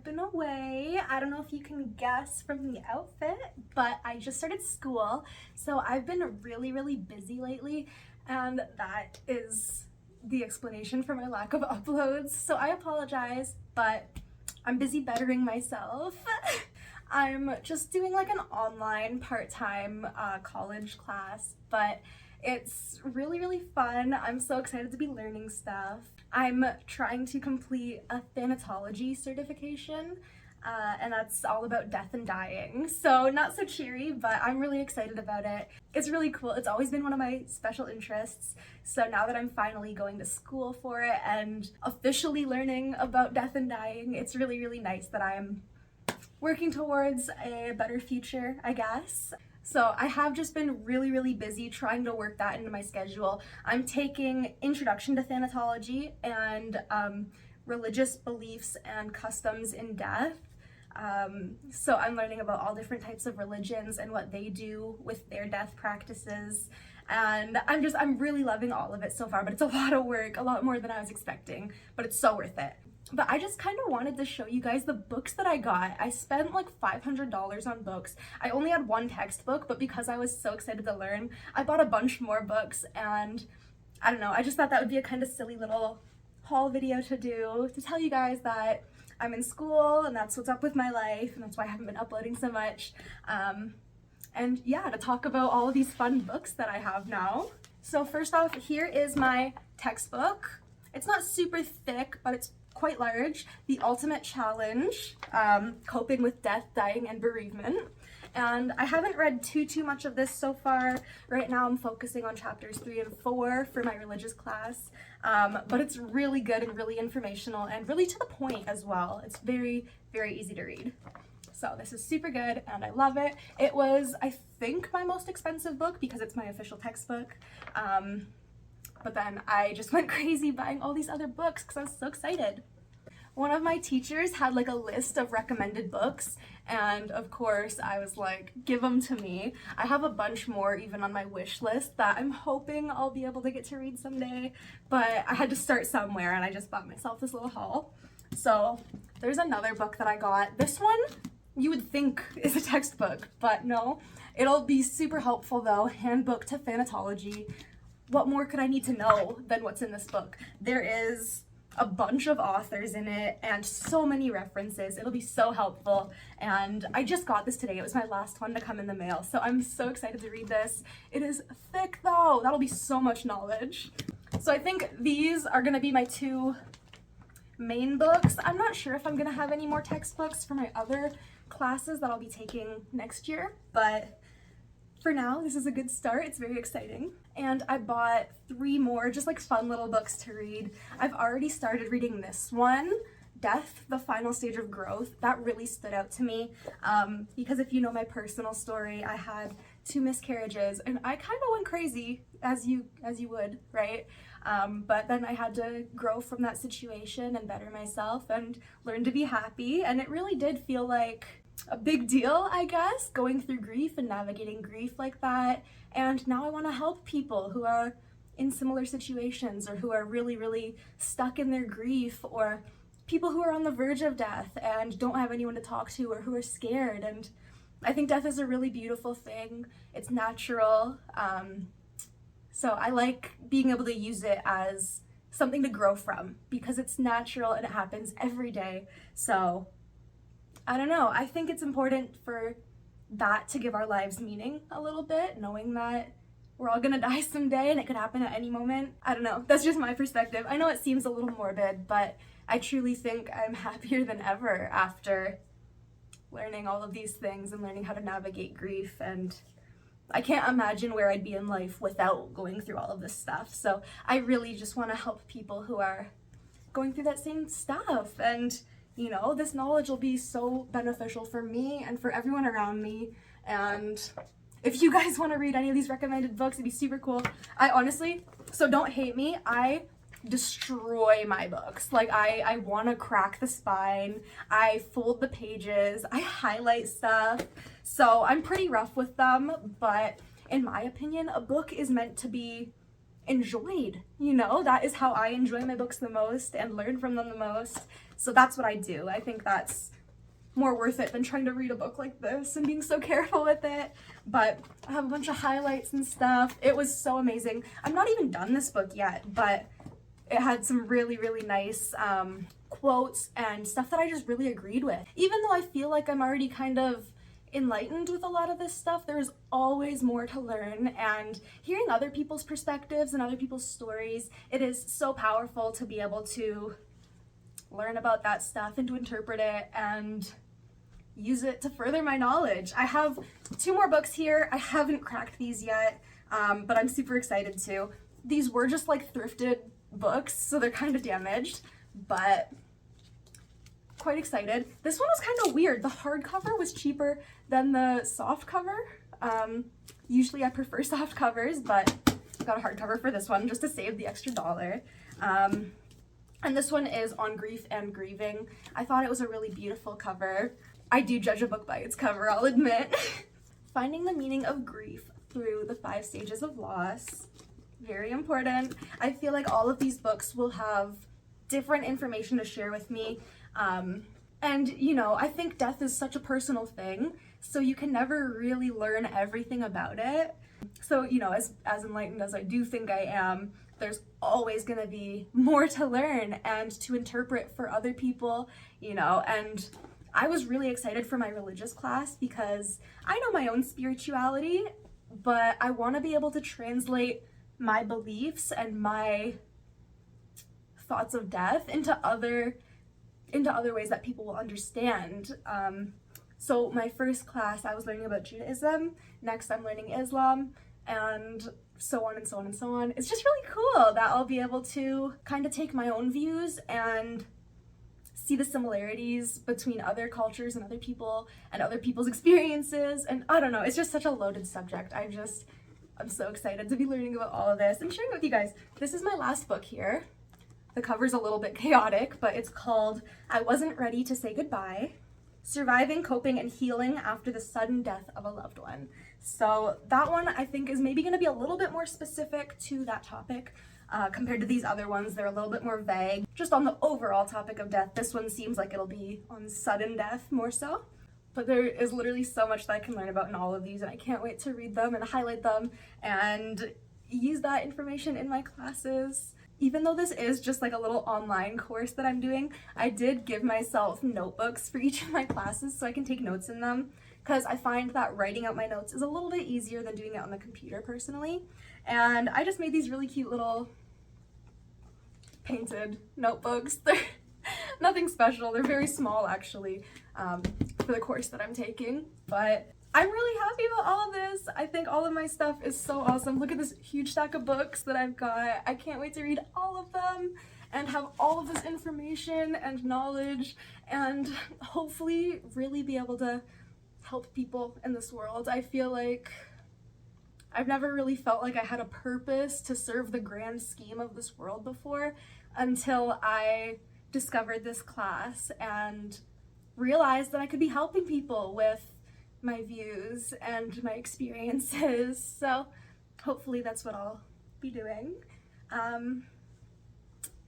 I've been away. I don't know if you can guess from the outfit, but I just started school. So I've been really busy lately, and that is the explanation for my lack of uploads. So I apologize, but I'm busy bettering myself. I'm just doing like an online part-time college class, but it's really fun. I'm so excited to be learning stuff. I'm trying to complete a Thanatology certification, and that's all about death and dying. So not so cheery, but I'm really excited about it. It's really cool. It's always been one of my special interests. So now that I'm finally going to school for it and officially learning about death and dying, it's really nice that I'm working towards a better future, I guess. So I have just been really busy trying to work that into my schedule. I'm taking Introduction to Thanatology and Religious Beliefs and Customs in Death. So I'm learning about all different types of religions and what they do with their death practices. And I'm really loving all of it so far, but it's a lot of work, a lot more than I was expecting, but it's so worth it. But I just kind of wanted to show you guys the books that I got. I spent like $500 on books. I only had one textbook, but because I was so excited to learn, I bought a bunch more books, and I don't know, I just thought that would be a kind of silly little haul video to do, to tell you guys that I'm in school and that's what's up with my life, and that's why I haven't been uploading so much. And yeah, to talk about all of these fun books that I have now. So first off, here is my textbook. It's not super thick, but it's quite large. The Ultimate Challenge, Coping with Death, Dying, and Bereavement. And I haven't read too much of this so far. Right now I'm focusing on chapters 3 and 4 for my religious class. But it's really good and really informational and really to the point as well. It's very easy to read. So this is super good and I love it. It was, I think, my most expensive book because it's my official textbook. But then I just went crazy buying all these other books because I was so excited. One of my teachers had like a list of recommended books, and of course I was like, give them to me. I have a bunch more even on my wish list that I'm hoping I'll be able to get to read someday, but I had to start somewhere and I just bought myself this little haul. So there's another book that I got. This one you would think is a textbook, but no. It'll be super helpful though. Handbook to Thanatology. What more could I need to know than what's in this book? There is a bunch of authors in it and so many references. It'll be so helpful, and I just got this today. It was my last one to come in the mail, so I'm so excited to read this. It is thick though. That'll be so much knowledge. So I think these are gonna be my two main books. I'm not sure if I'm gonna have any more textbooks for my other classes that I'll be taking next year, but for now, this is a good start. It's very exciting. And I bought 3 more just like fun little books to read. I've already started reading this one, Death, the Final Stage of Growth. That really stood out to me because if you know my personal story, I had 2 miscarriages and I kind of went crazy, as you would, right? But then I had to grow from that situation and better myself and learn to be happy. And it really did feel like a big deal, I guess, going through grief and navigating grief like that. And now I want to help people who are in similar situations or who are really stuck in their grief, or people who are on the verge of death and don't have anyone to talk to, or who are scared. And I think death is a really beautiful thing. It's natural. So I like being able to use it as something to grow from because it's natural and it happens every day. So I don't know, I think it's important for that to give our lives meaning a little bit, knowing that we're all gonna die someday and it could happen at any moment. I don't know, that's just my perspective. I know it seems a little morbid, but I truly think I'm happier than ever after learning all of these things and learning how to navigate grief, and I can't imagine where I'd be in life without going through all of this stuff. So I really just want to help people who are going through that same stuff, and you know, this knowledge will be so beneficial for me and for everyone around me. And if you guys want to read any of these recommended books, it'd be super cool. I honestly, so don't hate me, I destroy my books. Like I want to crack the spine, I fold the pages, I highlight stuff. So I'm pretty rough with them, but in my opinion, a book is meant to be enjoyed, you know? That is how I enjoy my books the most and learn from them the most. So that's what I do. I think that's more worth it than trying to read a book like this and being so careful with it. But I have a bunch of highlights and stuff. It was so amazing. I'm not even done this book yet, but it had some really, really nice quotes and stuff that I just really agreed with. Even though I feel like I'm already kind of enlightened with a lot of this stuff, there's always more to learn, and hearing other people's perspectives and other people's stories, it is so powerful to be able to learn about that stuff and to interpret it and use it to further my knowledge. I have 2 more books here. I haven't cracked these yet, but I'm super excited to. These were just like thrifted books, so they're kind of damaged, but quite excited. This one was kind of weird. The hardcover was cheaper than the soft cover. Usually I prefer soft covers, but I got a hardcover for this one just to save the extra $1. And this one is on grief and grieving. I thought it was a really beautiful cover. I do judge a book by its cover, I'll admit. Finding the meaning of grief through the 5 stages of loss. Very important. I feel like all of these books will have different information to share with me. And you know, I think death is such a personal thing, so you can never really learn everything about it. So, you know, as enlightened as I do think I am, there's always gonna be more to learn and to interpret for other people, you know. And I was really excited for my religious class because I know my own spirituality, but I want to be able to translate my beliefs and my thoughts of death into other ways that people will understand. So my first class, I was learning about Judaism. Next, I'm learning Islam, and so on and so on and so on. It's just really cool that I'll be able to kind of take my own views and see the similarities between other cultures and other people and other people's experiences. And I don't know, it's just such a loaded subject. I'm so excited to be learning about all of this and sharing it with you guys. This is my last book here. The cover's a little bit chaotic, but it's called I Wasn't Ready to Say Goodbye: Surviving, Coping, and Healing After the Sudden Death of a Loved One. So that one I think is maybe going to be a little bit more specific to that topic compared to these other ones. They're a little bit more vague. Just on the overall topic of death, this one seems like it'll be on sudden death more so. But there is literally so much that I can learn about in all of these, and I can't wait to read them and highlight them and use that information in my classes. Even though this is just like a little online course that I'm doing, I did give myself notebooks for each of my classes so I can take notes in them, because I find that writing out my notes is a little bit easier than doing it on the computer personally. And I just made these really cute little painted notebooks. They're nothing special. They're very small actually for the course that I'm taking, but I'm really happy about all of this. I think all of my stuff is so awesome. Look at this huge stack of books that I've got. I can't wait to read all of them and have all of this information and knowledge and hopefully really be able to help people in this world. I feel like I've never really felt like I had a purpose to serve the grand scheme of this world before until I discovered this class and realized that I could be helping people with my views and my experiences. So hopefully that's what I'll be doing.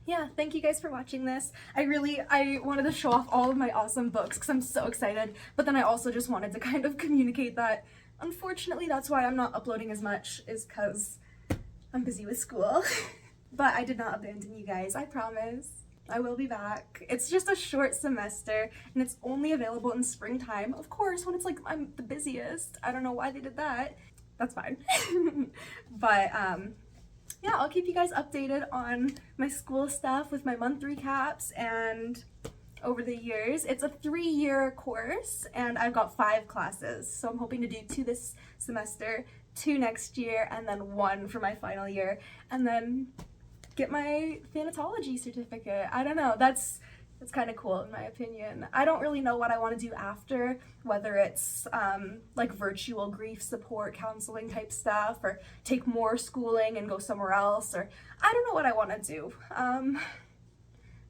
Yeah, thank you guys for watching this. I wanted to show off all of my awesome books because I'm so excited, but then I also just wanted to kind of communicate that unfortunately that's why I'm not uploading as much, is because I'm busy with school. But I did not abandon you guys, I promise. I will be back. It's just a short semester and it's only available in springtime, of course, when it's like I'm the busiest. I don't know why they did that. That's fine. But yeah, I'll keep you guys updated on my school stuff with my month recaps and over the years. It's a 3-year course and I've got 5 classes, so I'm hoping to do 2 this semester, 2 next year, and then 1 for my final year, and then get my Thanatology certificate. I don't know, that's kind of cool in my opinion. I don't really know what I want to do after, whether it's like virtual grief support counseling type stuff, or take more schooling and go somewhere else, or I don't know what I want to do.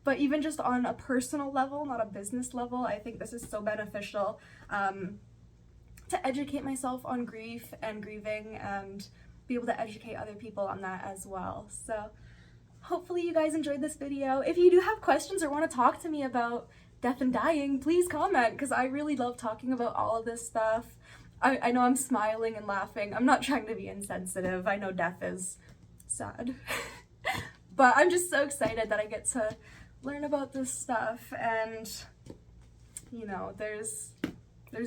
But even just on a personal level, not a business level, I think this is so beneficial to educate myself on grief and grieving and be able to educate other people on that as well. So hopefully you guys enjoyed this video. If you do have questions or want to talk to me about death and dying, please comment, because I really love talking about all of this stuff. I know I'm smiling and laughing. I'm not trying to be insensitive. I know death is sad. But I'm just so excited that I get to learn about this stuff, and you know, there's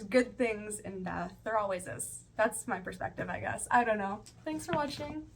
good things in death. There always is. That's my perspective, I guess. I don't know. Thanks for watching.